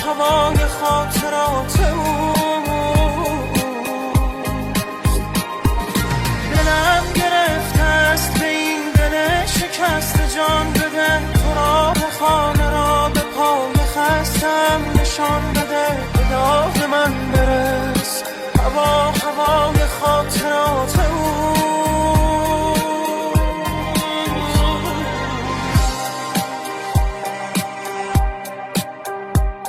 هوای خاطرات دلم گرفته است به این دل شکست جان بده، تو را به خانه را به پای خستم نشان بده، به داد من برس